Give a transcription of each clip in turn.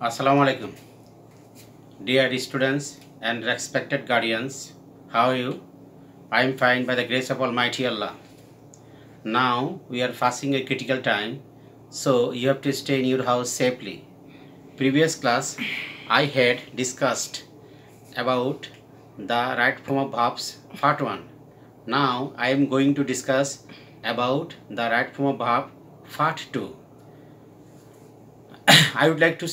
Assalamu alaikum. Dear students and respected guardians, how are you? I am fine by the grace of Almighty Allah. Now we are facing a critical time, so you have to stay in your house safely. Previous class I had discussed about the right form of verbs part 1. Now I am going to discuss about the right form of verb part 2. I would like to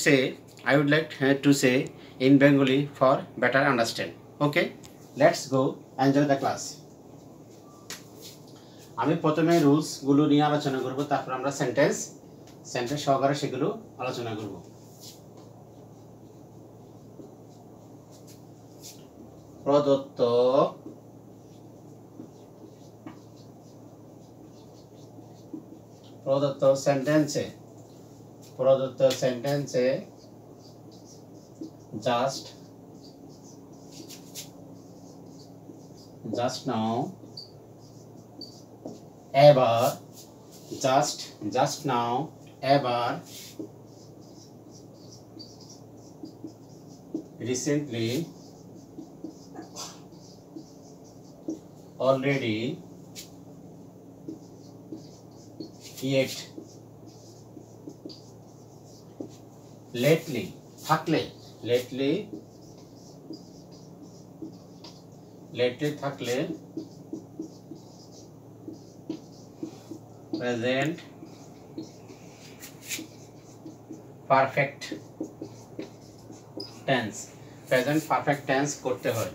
say in Bengali for better understand. Okay, let's go enjoy the class. আমি প্রথমে rules গুলো নিয়ে আলোচনা করব, তারপর আমরা sentence সহকারে সেগুলো আলোচনা করব। প্রদত্ত সেন্টেন্সে just now, ever, just now, ever, recently, already, yet, lately, থাকলে present perfect tense করতে হয়।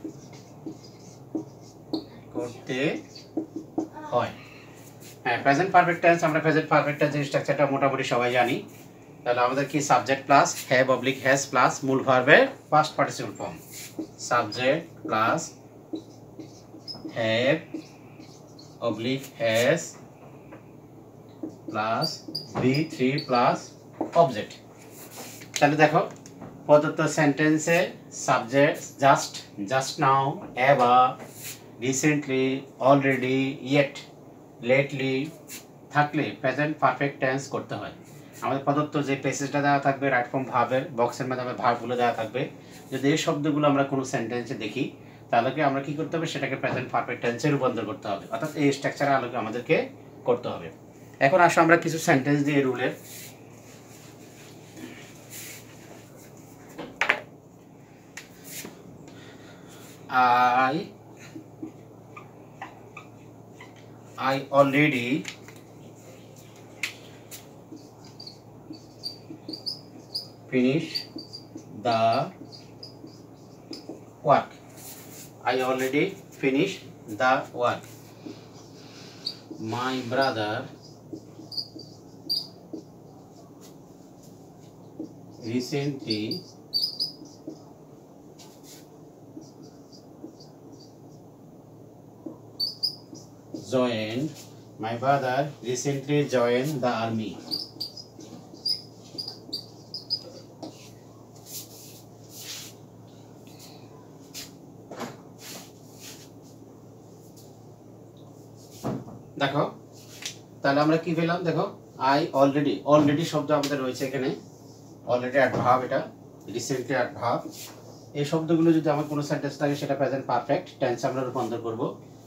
হ্যাঁ, প্রেজেন্ট পারফেক্ট টেন্স, আমরা প্রেজেন্ট পারফেক্ট টেন্সের স্ট্রাকচারটা মোটামুটি সবাই জানি। তাহলে আমাদের কি subject plus have oblique has plus মূল ভার্বের past participle form, subject plus have oblique has plus V3 plus object. তাহলে দেখো প্রদত্ত সেন্টেন্সে subject just now, ever, recently, already, yet, lately থাকলে প্রেজেন্ট পারফেক্ট টেন্স করতে হয়। আমাদের প্রদত্ত যে প্যাসেজটা দেওয়া থাকবে রাইট ফর্ম ভার্বের বক্সের মাধ্যমে ভার্বগুলো দেওয়া থাকবে। যদি এই শব্দগুলো আমরা কোনো সেন্টেন্সে দেখি তাহলে আমরা কি করতে হবে, সেটাকে প্রেজেন্ট পারফেক্ট টেন্সে রূপান্তর করতে হবে, অর্থাৎ এই স্ট্রাকচারের আলোকে আমাদেরকে করতে হবে। এখন আসো আমরা কিছু সেন্টেন্স দিয়ে রুলের I already finished the work. I already finished the work. My brother recently joined the army. দেখো তাহলে আমরা কি পেলাম, দেখো আই অলরেডি শব্দ আমাদের রয়েছে এখানে, অলরেডি অ্যাডভার্ব, এটা রিসেন্টলি অ্যাডভার্ব। এই শব্দগুলো যদি আমার কোনো সেন্টেন্স থাকে সেটা প্রেজেন্ট পারফেক্ট টেন্স আমরা রূপান্তর করব।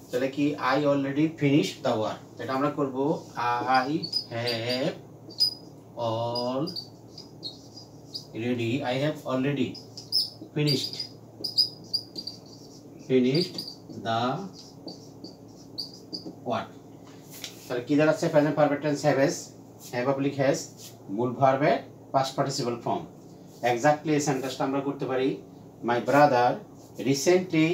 তাহলে কি I already finish the work, এটা আমরা করব I have already finished the work. তাহলে কি দাঁড়াচ্ছে, present perfect tense have oblique has মূল ভার্বের পাস্ট পার্টিসিপল ফর্ম। এক্স্যাক্টলি এই সেন্টেন্সটা আমরা করতে পারি মাই brother recently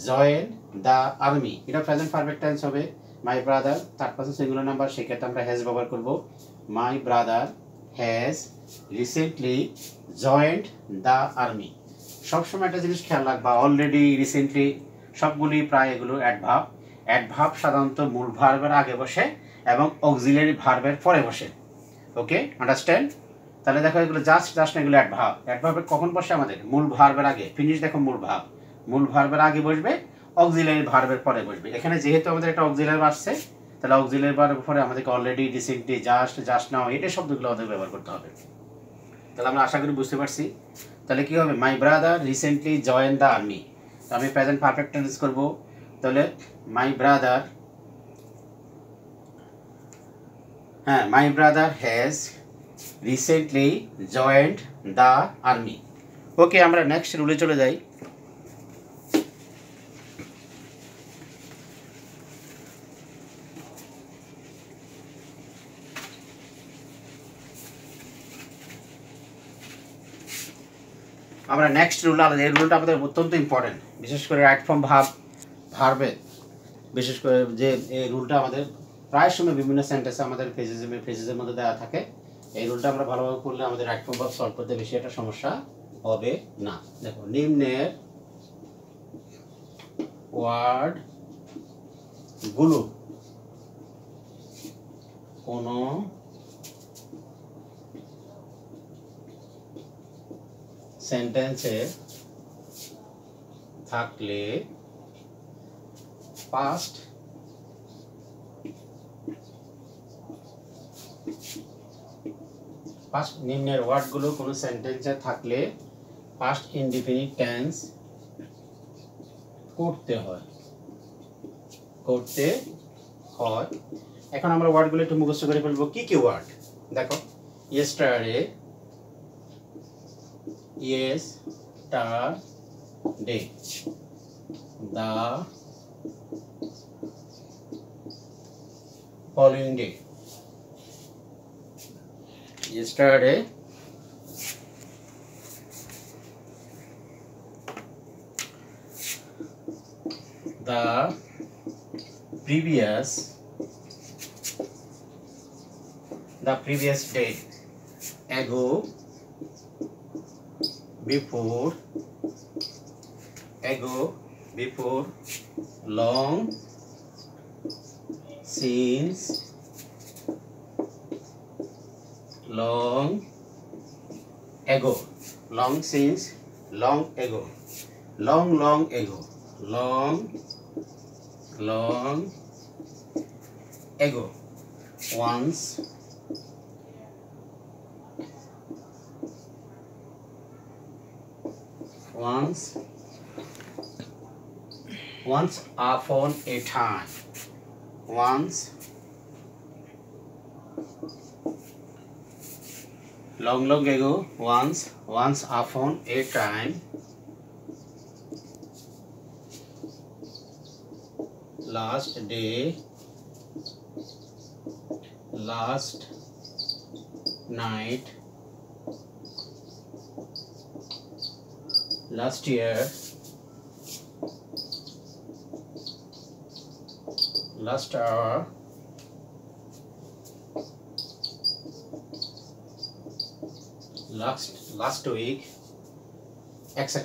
joined the army, এটা প্রেজেন্ট পারফেক্ট টেন্স হবে। My brother third person singular number, সেক্ষেত্রে আমরা হ্যাজ ব্যবহার করব। মাই brother has recently joined the army. সবসময় একটা জিনিস খেয়াল রাখবা, অলরেডি, রিসেন্টলি সবগুলি প্রায় এগুলো অ্যাডভার্ব সাধারণত মূল ভার্বের আগে বসে এবং অক্সিলারি ভার্বের পরে বসে। ওকে, আন্ডারস্ট্যান্ড? তাহলে দেখো এগুলো জাস্ট এগুলো অ্যাডভার্বের কখন বসে, আমাদের মূল ভার্বের আগে। ফিনিশ দেখো মূল ভার্বের আগে বসবে, অক্সিলারি ভার্বের পরে বসবে। এখানে যেহেতু আমাদের একটা অক্সিলারি আসছে, তাহলে অক্সিলারি ভার্বের পরে আমাদেরকে অলরেডি, রিসেন্টলি, জাস্ট নাও, এটা শব্দগুলো আমাদের ব্যবহার করতে হবে। তাহলে আমরা আশা করি বুঝতে পারছি। তাহলে কি হবে, my brother recently join the army. আমি প্রেজেন্ট পারফেক্ট টেন্স করব। তাহলে মাই ব্রাদার, হ্যাঁ, my brother has recently joined the army. Okay, আমরা নেক্সট রুলে চলে যাই। আমরা নেক্সট রুল আলাদা, এই রুলটা আমাদের অত্যন্ত ইম্পর্টেন্ট, বিশেষ করে রাইট ফর্ম ভার্বে, বিশেষ করে যে এই রুলটা আমাদের প্রায় সময় বিভিন্ন সেন্টেন্সে আমাদের ফ্রেজেসের মধ্যে দেওয়া থাকে। এই রুলটা আমরা ভালোভাবে করলে আমাদের রাইট ফর্ম ভার্ব সলভ করতে বেশি একটা সমস্যা হবে না। দেখো, নিম্নের ওয়ার্ডগুলো কোনো সেন্টেন্সে থাকলে পাস্ট নিম্নের ওয়ার্ডগুলো কোনো সেন্টেন্সে থাকলে পাস্ট ইনডিফিনিট টেন্স করতে হয়। এখন আমরা ওয়ার্ডগুলো একটু মুখস্থ করে ফেলবো। কি কি ওয়ার্ড দেখো, yesterday, yesterday, the following day. Yesterday, the previous day, ago, before, long, since, long ago, long since, long ago, long ago, long ago, once, upon a time, long ago, once upon a time, last day, last night, last year, last hour, last week, etc.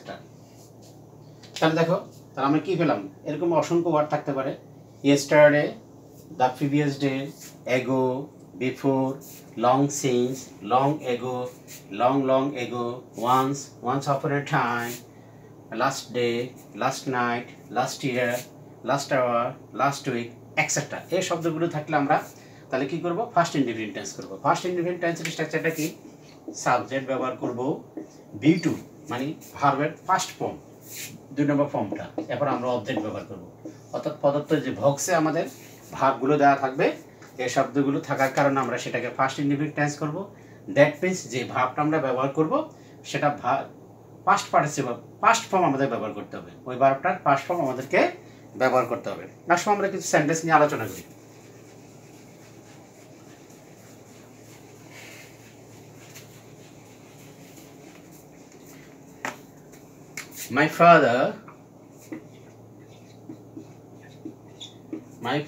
তাহলে দেখো, তাহলে আমরা কি পেলাম, এরকম অসংখ্য word থাকতে পারে। ইয়েস্টারডে, দ্য প্রিভিয়াস ডে, এগো, before, long since, long ago, long ago, once upon a time, last day, last night, last year, last hour, last week, etc. এই শব্দগুলো থাকলে আমরা তাহলে কি করব, ফার্স্ট ইনডিফিনিট টেন্স করব। ফার্স্ট ইনডিফিনিট টেন্সের স্ট্রাকচারটা কি, সাবজেক্ট ব্যবহার করব, B2 মানে ভার্বের ফার্স্ট ফর্ম, 2 নম্বর ফর্মটা, এরপর আমরা অবজেক্ট ব্যবহার করব। অর্থাৎ প্রদত্ত যে বক্সে আমাদের ভার্বগুলো দেওয়া থাকবে, এই শব্দগুলো থাকার কারণে আমরা সেটাকে ফার্স্ট ইনডিফিনিট টেন্স করব। দ্যাট মিন্স যে ভার্বটা আমরা ব্যবহার করব সেটা পাস্ট পার্টিসিপল, পাস্ট ফর্ম আমাদের ব্যবহার করতে হবে, ওই ভার্বটার পাস্ট ফর্ম আমাদেরকে ব্যবহার করতে হবে। আসলে আমরা কিছু সেন্টেন্স নিয়ে আলোচনা করি। My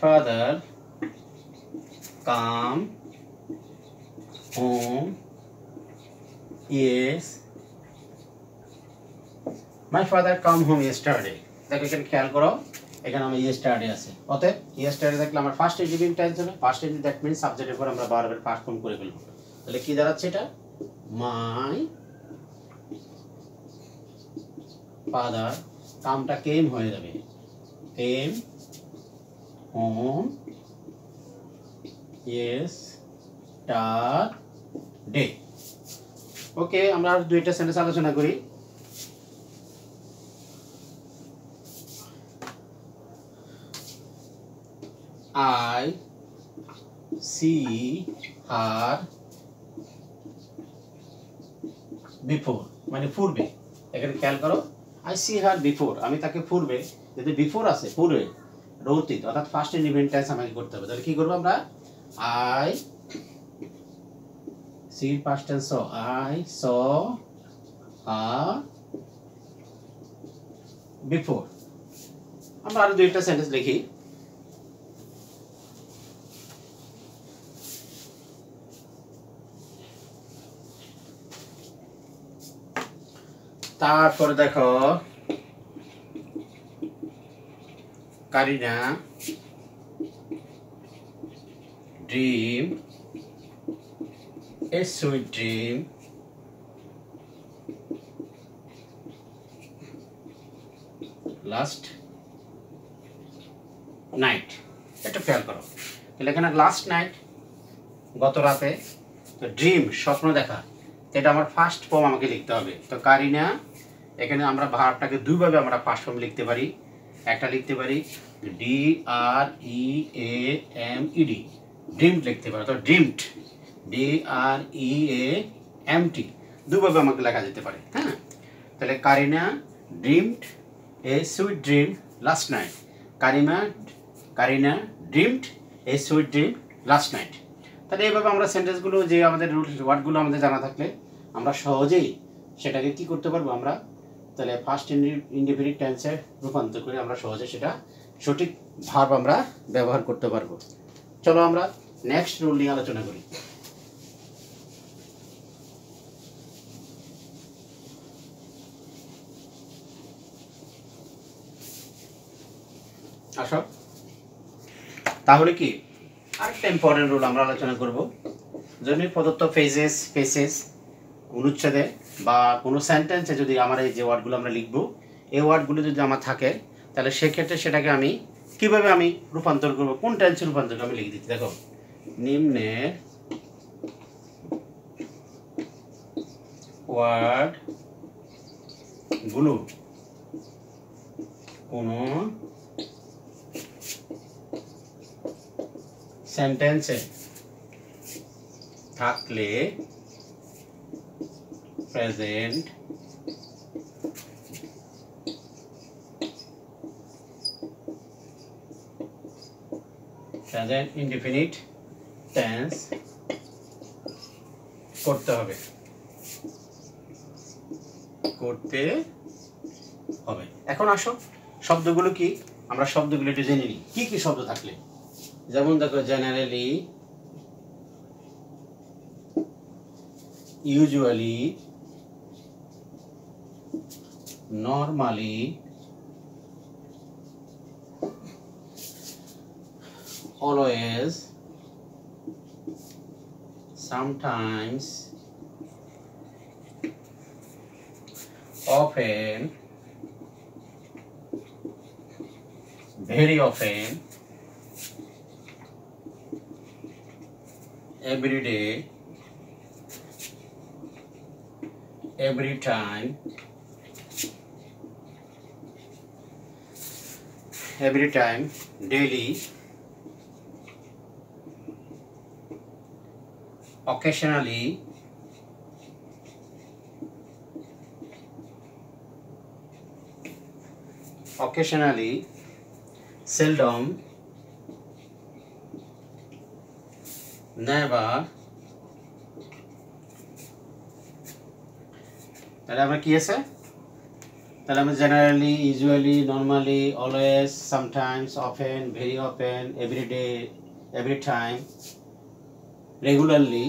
father come home, yes, my father come home yesterday. দেখো এখানে খেয়াল করো, এখানে আমার yesterday আছে, অতএব yesterday দেখলে আমার ফার্স্ট ইনডিফিনিট টেন্স হবে। ফার্স্ট ইনডিফিনিট দ্যাট মিন্স সাবজেক্টের পর আমরা ভার্বের ফার্স্ট ফর্ম করে ফেলব। তাহলে কি দাঁড়াচ্ছে এটা, মাই ফাদার, কামটা কেম হয়ে যাবে, কেম হোম yesterday. ওকে, আমরা আর দুইটা সেন্টেন্স আলোচনা করি। আই সি হার বিফোর, মানে পূর্বে। এখানে খেয়াল করো, আই সি হার বিফোর, আমি তাকে পূর্বে, যদি বিফোর আছে পূর্বে অতীত অর্থাৎ ফার্স্ট ইনডিফিনিট টেন্স আমাকে করতে হবে। তাহলে কি করবো আমরা, I see past tense, I saw her before. আমরা আরো দুইটা সেন্টেন্স লিখি। তারপরে দেখো, Kareena dream a sweet dream last night. একটু খেয়াল করো, তাহলে এখানে লাস্ট নাইট গত রাতে, তো ড্রিম স্বপ্ন দেখা, এটা আমার ফার্স্ট ফর্ম আমাকে লিখতে হবে। তো কারিনা, এখানে আমরা ভার্বটাকে দুইভাবে আমরা ফার্স্ট ফর্ম লিখতে পারি। একটা লিখতে পারি DREAMED, ড্রিমড লিখতে পারি, তো ড্রিমড DREAMT, দুইভাবে আমাকে লেখা যেতে পারে। হ্যাঁ, তাহলে কারিনা ড্রিমড এ sweet dream last night. Kareena dreamed এ সুইট ড্রিম লাস্ট নাইট। তাহলে এইভাবে আমরা সেন্টেন্সগুলো, যে আমাদের রুট ওয়ার্ডগুলো আমাদের জানা থাকলে আমরা সহজেই সেটাকে কি করতে পারবো, আমরা তাহলে ফার্স্ট ইনডিফিনিট টেন্সে রূপান্তর করে আমরা সহজে সেটা সঠিক ভার্ব আমরা ব্যবহার করতে পারবো। চলো আমরা নেক্সট রুল নিয়ে আলোচনা করি। আসো, তাহলে কি আরেকটা ইম্পর্টেন্ট রুল আমরা আলোচনা করব। যদি প্রদত্ত ফেসেস অনুচ্ছেদে বা কোনো সেন্টেন্সে যদি আমার এই যে ওয়ার্ডগুলো আমরা লিখবো, এই ওয়ার্ডগুলো যদি আমার থাকে, তাহলে সেক্ষেত্রে সেটাকে আমি কিভাবে আমি রূপান্তর করবো, কোন টেন্সে রূপান্তর করবো আমি লিখে দিচ্ছি। দেখো, নিম্নের ওয়ার্ডগুলো কোনো সেন্টেন্সে থাকলে প্রেজেন্ট ইনডিফিনিট টেন্স করতে হবে। এখন আসো, শব্দগুলো কি, আমরা শব্দগুলো একটু জেনে নিই। কি কি শব্দ থাকলে, যেমন দেখো, generally, usually, normally, always, sometimes, often, very often, every day, every time, daily, occasionally, seldom, never। তাহলে আমরা কি আছে, তাহলে আমরা generally, usually, normally, always, sometimes, often, very often, everyday, every time, regularly,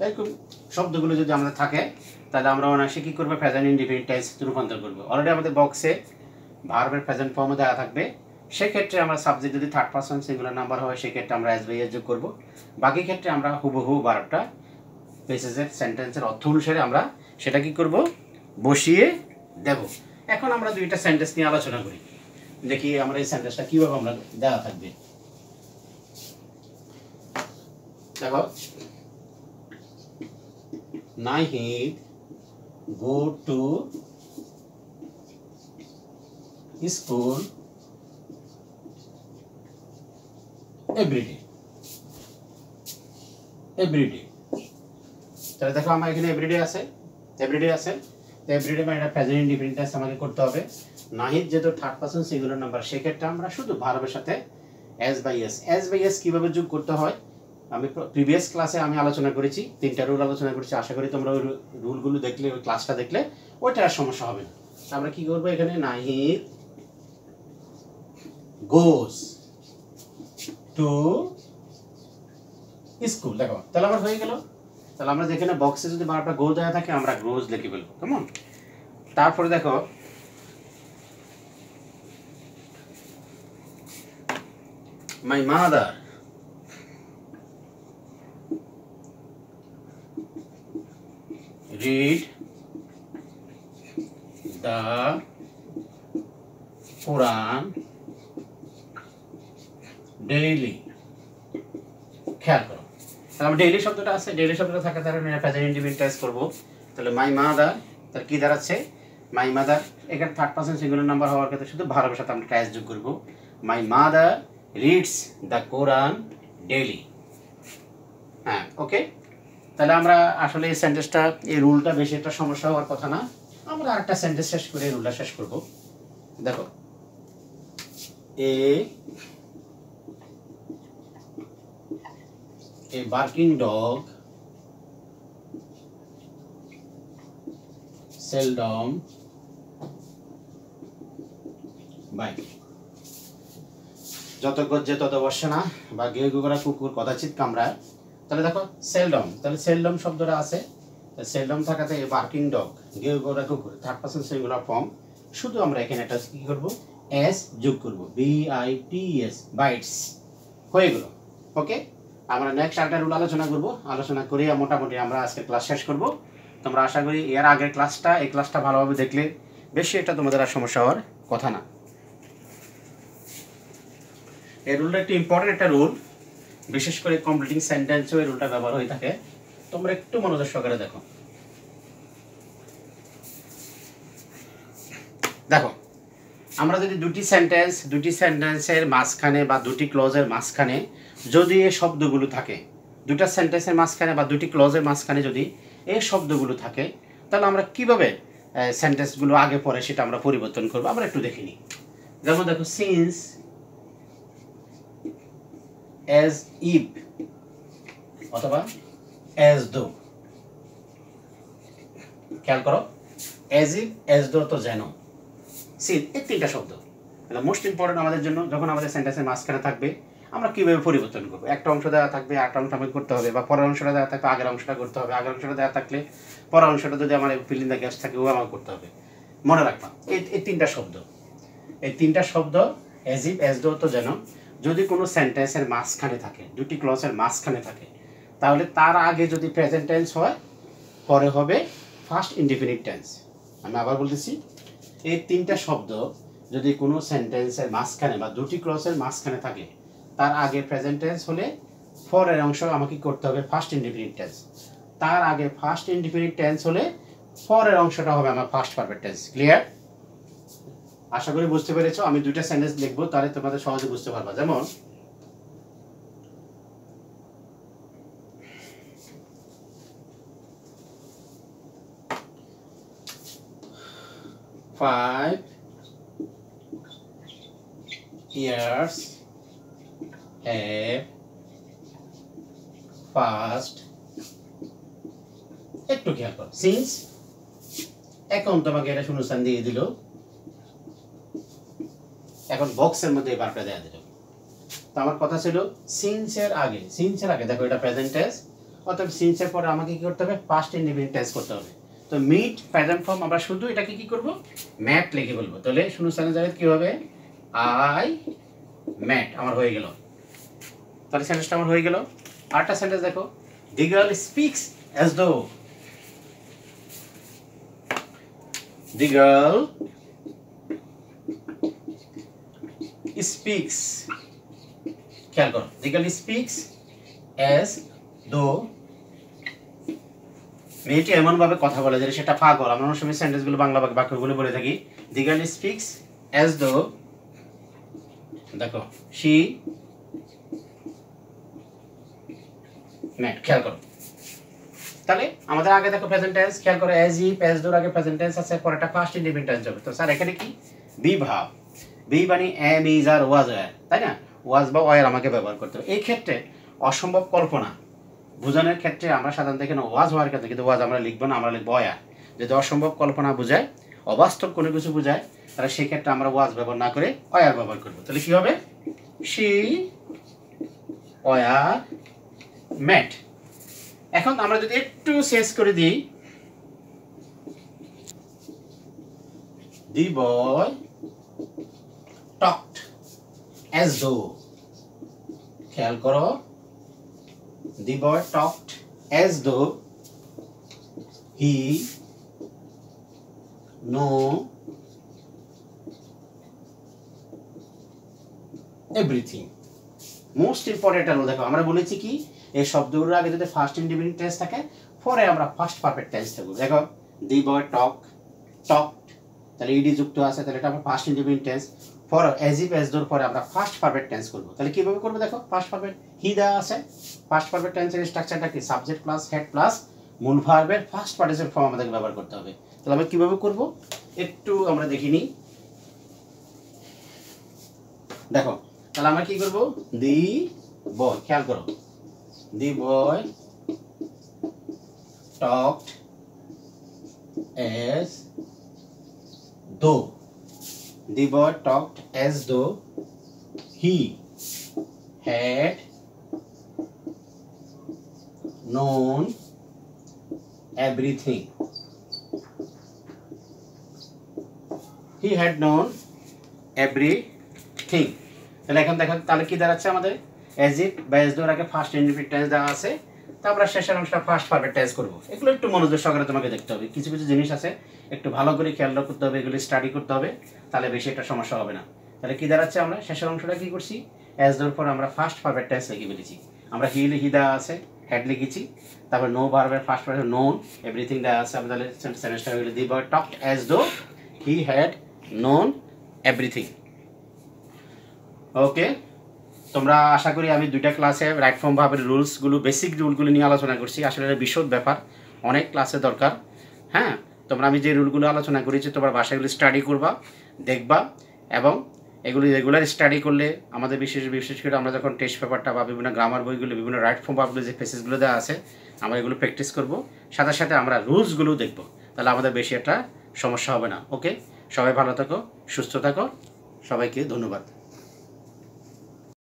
এরকম শব্দগুলো যদি আমাদের থাকে, তাহলে আমরা অনায়াসে কি করবো, প্রেজেন্ট ইনডিফিনিট টেন্স রূপান্তর করবো। অলরেডি আমাদের বক্সে ভার্বের প্রেজেন্ট ফর্মে দেওয়া থাকবে। সেক্ষেত্রে আমরা সাবজেক্ট যদি থার্ড পারসন সিঙ্গুলার নাম্বার হয়, সেক্ষেত্রে আমরা এস বাই এস যোগ করবো। বাকি ক্ষেত্রে আমরা হুবহু ভার্বটা পেসেজের সেন্টেন্সের অর্থ অনুসারে আমরা সেটা কি করব, বসিয়ে দেব। এখন আমরা দুইটা সেন্টেন্স নিয়ে আলোচনা করি। দেখি আমরা এই সেন্টেন্সটা কিভাবে আমরা দেওয়া থাকবে। দেখো, Nahid go to school every day. তাহলে দেখো আমার এখানে এভরিডে আছে, তো এভরিডে মানে এটা প্রেজেন্ট ইনডিফিনিট টেন্স আমাকে করতে হবে। নাহিদ যেহেতু থার্ড পারসন সিঙ্গুলার নাম্বার, সেক্ষেত্রে আমরা শুধু ভার্বের সাথে এস বাই এস কিভাবে যোগ করতে হয় আমি প্রিভিয়াস ক্লাসে আমি আলোচনা করেছি, 3টা রুল আলোচনা করেছি। আশা করি তোমরা ওই রুলগুলো দেখলে, ওই ক্লাসটা দেখলে ওইটা আর সমস্যা হবে না। আমরা কি করবো এখানে, নাহিদ গোস টু স্কুল। দেখো তাহলে আমার হয়ে গেল। তাহলে আমরা যেখানে বক্সে যদি বারটা গো দেওয়া থাকে আমরা গোজ লিখে ফেলবো, কেমন। তারপরে দেখো my mother read the Quran daily। খেয়াল করো, তাহলে আমরা ডেইলি শব্দটা আছে, ডেইলি শব্দটা থাকার কারণে প্রেজেন্ট ইনডিফিনিট টেন্স করব। তাহলে মাই মাদার, তাহলে কি দাঁড়াচ্ছে, মাই মাদার এখানে থার্ড পারসন সিঙ্গুলার নাম্বার হওয়ার ক্ষেত্রে শুধু ভার্বের সাথে আমরা ট্যাস যোগ করব। My mother reads the Quran daily. হ্যাঁ, ওকে। তাহলে আমরা আসলে এই সেন্টেন্সটা, এই রুলটা বেশি একটা সমস্যা হওয়ার কথা না। আমরা আরেকটা সেন্টেন্স শেষ করে এই রুলটা শেষ করব। দেখো, a barking dog seldom bites। যত গজ্জে তত বসে না, বা গেউ গেউ করা কুকুর কদাচিৎ কামড়ায়। তাহলে দেখো সেলডম, তাহলে সেলডম শব্দটা আছে, সেলডম থাকাতে এই বার্কিং ডগ, গেউ গেউ করা কুকুর, থার্ড পারসন সিঙ্গুলার ফর্ম। শুধু আমরা এখানে একটা কি করব, এস যোগ করব, BITS, বাইটস, হয়ে গেল। ওকে, আমরা নেক্সট আরেকটা রুল আলোচনা করব, আলোচনা করে মোটামুটি আমরা আজকে ক্লাস শেষ করব। তোমরা আশা করি এর আগের ক্লাসটা, এই ক্লাসটা ভালোভাবে দেখলে বেশি এটা তোমাদের আর সমস্যা হওয়ার কথা না। এই রুলটা একটু ইম্পর্টেন্ট একটা রুল, বিশেষ করে কমপ্লিটিং সেন্টেন্সেও এই রুলটা ব্যবহার হয়ে থাকে। তোমরা একটু মনোযোগ সহকারে দেখো। দেখো, আমরা যদি দুটি সেন্টেন্সের মাঝখানে বা দুটি ক্লজের মাঝখানে যদি এই শব্দগুলো থাকে, দুটা সেন্টেন্সের মাঝখানে বা দুটি ক্লজের মাঝখানে যদি এই শব্দগুলো থাকে, তাহলে আমরা কিভাবে সেন্টেন্সগুলো আগে পরে সেটা আমরা পরিবর্তন করবো, আমরা একটু দেখে নিই। যেমন দেখো, সিন্স, as if অথবা as though। খেয়াল করো, as if, as though তো যেন, সিন, এই 3টা শব্দ এটা মোস্ট ইম্পর্টেন্ট আমাদের জন্য। যখন আমাদের সেন্টেন্সের মাঝখানে থাকবে আমরা কিভাবে পরিবর্তন করবো, একটা অংশ দেওয়া থাকবে আরেকটা অংশ আমাকে করতে হবে, বা পরের অংশটা দেওয়া থাকবে আগের অংশটা করতে হবে, আগের অংশটা দেওয়া থাকলে পরের অংশটা যদি আমার ফিল ইন দ্য গ্যাপস থাকে ও আমাকে করতে হবে। মনে রাখবা এই 3টা শব্দ, এই 3টা শব্দ as if, as though তো যেন, যদি কোনো সেন্টেন্সের মাঝখানে থাকে, দুটি ক্লজের মাঝখানে থাকে, তাহলে তার আগে যদি প্রেজেন্ট টেন্স হয়, পরে হবে ফার্স্ট ইনডিফিনিট টেন্স। আমি আবার বলতেছি, এই 3টা শব্দ যদি কোনো সেন্টেন্সের মাঝখানে বা দুটি ক্লজের মাঝখানে থাকে, তার আগে প্রেজেন্ট টেন্স হলে পরের অংশ আমাকে করতে হবে ফার্স্ট ইনডিফিনিট টেন্স। তার আগে ফার্স্ট ইনডিফিনিট টেন্স হলে পরের অংশটা হবে আমার ফার্স্ট পারফেক্ট টেন্স। ক্লিয়ার? আশা করি বুঝতে পেরেছো। আমি দুইটা সেন্টেন্স লিখবো, তাহলে তোমাদের সহজে বুঝতে পারবা। যেমন five years have passed। একটু খেয়াল করো, সিন্স এখন তোমাকে এটা শূন্যস্থান দিয়ে দিল, এখন বক্সের মধ্যে এই বারটা দেয়া দিল। তো আমার কথা ছিল সিন্সের আগে, দেখো এটা প্রেজেন্ট টেন্স, অর্থাৎ সিন্সের পরে আমাকে কি করতে হবে, পাস্ট ইনডিফিনিট টেন্স করতে হবে। তো মিট প্রেজেন্ট ফর্ম আমরা শুধু এটাকে কি করব, ম্যাট লিখে বলবো। তাহলে শূন্যস্থানের জায়গায় কি হবে, আই ম্যাট, আমার হয়ে গেল। তাহলে সেন্টেন্সটা আমার হয়ে গেল। আরেকটা সেন্টেন্স দেখো, the girl speaks as though, the girl speaks, খেয়াল করো, the girl speaks as though, মেয়েটি এমন ভাবে কথা বলে যে সেটা পাগল। আমরা অনেক সময় সেন্টেন্সগুলো বাংলা বাক্যগুলো বলে থাকি, the girl speaks as though, দেখো শি ম্যাট, খেয়াল করো। তাহলে আমাদের আগে দেখো প্রেজেন্ট টেন্স, খেয়াল করো অ্যাজ ইফ অ্যাজ দোর আগে প্রেজেন্ট টেন্স আছে, পরেরটা পাস্ট ইনডিফিনিট টেন্স হবে। তো স্যার এখানে কি বি ভাব, বি মানে am is are was were, তাই না? ওয়াজ বা ওয়্যার আমাকে ব্যবহার করতে হবে। এই ক্ষেত্রে অসম্ভব কল্পনা বোঝানোর ক্ষেত্রে আমরা সাধারণত এখানে ওয়াজ ওয়ার ক্ষেত্রে কিন্তু ওয়াজ আমরা লিখবো না, আমরা লিখবো ওয়্যার। যদি অসম্ভব কল্পনা বোঝায়, অবাস্তব কোনো কিছু বোঝায়, তাহলে সেক্ষেত্রে আমরা ওয়াজ ব্যবহার না করে ওয়্যার ব্যবহার করবো। তাহলে কি হবে? She were mat. এখন আমরা যদি একটু শেষ করে দিই, দি বয় টকড অ্যাজ দো, খেয়াল করো, দি বয় talked as though he know everything. Most important হলো, দেখো আমরা বলেছি কি এই শব্দগুলোর আগে যদি ফার্স্ট ইনডিফিনিট টেন্স থাকে, পরে আমরা ফার্স্ট পারফেক্ট টেন্স থাকবো। দেখো দি বয় টকড, তাহলে ইডি যুক্ত আছে, তাহলে এটা আমরা first indefinite tense. For as if as দোর পরে আমরা ফার্স্ট পারফেক্ট টেন্স করবো। তাহলে কিভাবে করবো? দেখো ফার্স্ট পারফেক্ট হি দেওয়া আছে, ফার্স্ট পারফেক্ট টেন্সের স্ট্রাকচারটা কি? সাবজেক্ট প্লাস হেড প্লাস মূল ভার্বের ফার্স্ট পার্টিসিপেল ফর্ম আমাদেরকে ব্যবহার করতে হবে। তাহলে আমরা কিভাবে করবো একটু আমরা দেখিনি। দেখো তাহলে আমরা কি করবো, দি বয়, খেয়াল করো, দি বয় talked as though, the boy talked as though he had known everything. He had known everything. তাহলে এখন দেখো তাহলে কি দাঁড়াচ্ছে আমাদের, as if বা as though আগে ফার্স্ট ইনডিফিনিট টেন্স দেওয়া আছে, তো আমরা শেষের অংশটা ফার্স্ট পারফেক্ট টেন্স করবো। এগুলো একটু মনোযোগ সহকারে তোমাকে দেখতে হবে, কিছু কিছু জিনিস আছে একটু ভালো করে খেয়াল করতে হবে, এগুলো স্টাডি করতে হবে, তাহলে বেশি একটা সমস্যা হবে না। তাহলে কি দাঁড়াচ্ছে, আমরা শেষের অংশটা কি করছি, অ্যাজ দোর পর আমরা ফার্স্ট পারফেক্ট টেন্স লিখে ফেলেছি। আমরা হি দেওয়া আছে, হেড লিখেছি, তারপর নো ভার্বের ফার্স্ট পারফেক্ট নোন এভরিথিং দেওয়া আছে। আমরা তাহলে সেন্টেন্সটা হয়ে গেল, দি বয় talked as though he had known everything. Okay, তোমরা আশা করি আমি দুইটা ক্লাসে রাইট ফর্ম ভাবের রুলসগুলো, বেসিক রুলগুলো নিয়ে আলোচনা করছি। আসলে এটা বিশদ ব্যাপার, অনেক ক্লাসে দরকার। হ্যাঁ, তোমরা আমি যে রুলগুলো আলোচনা করেছি তোমার বাসাগুলো স্টাডি করবা, দেখবা, এবং এগুলি রেগুলার স্টাডি করলে আমাদের বিশেষ করে আমরা যখন টেস্ট পেপারটা বা বিভিন্ন গ্রামার বইগুলো, বিভিন্ন রাইট ফর্ম ভাবগুলো যে পেসেসগুলো দেওয়া আছে, আমরা এগুলো প্র্যাকটিস করব, সাথে সাথে আমরা রুলসগুলো দেখব, তাহলে আমাদের বেশি একটা সমস্যা হবে না। ওকে, সবাই ভালো থাকো, সুস্থ থাকো, সবাইকে ধন্যবাদ।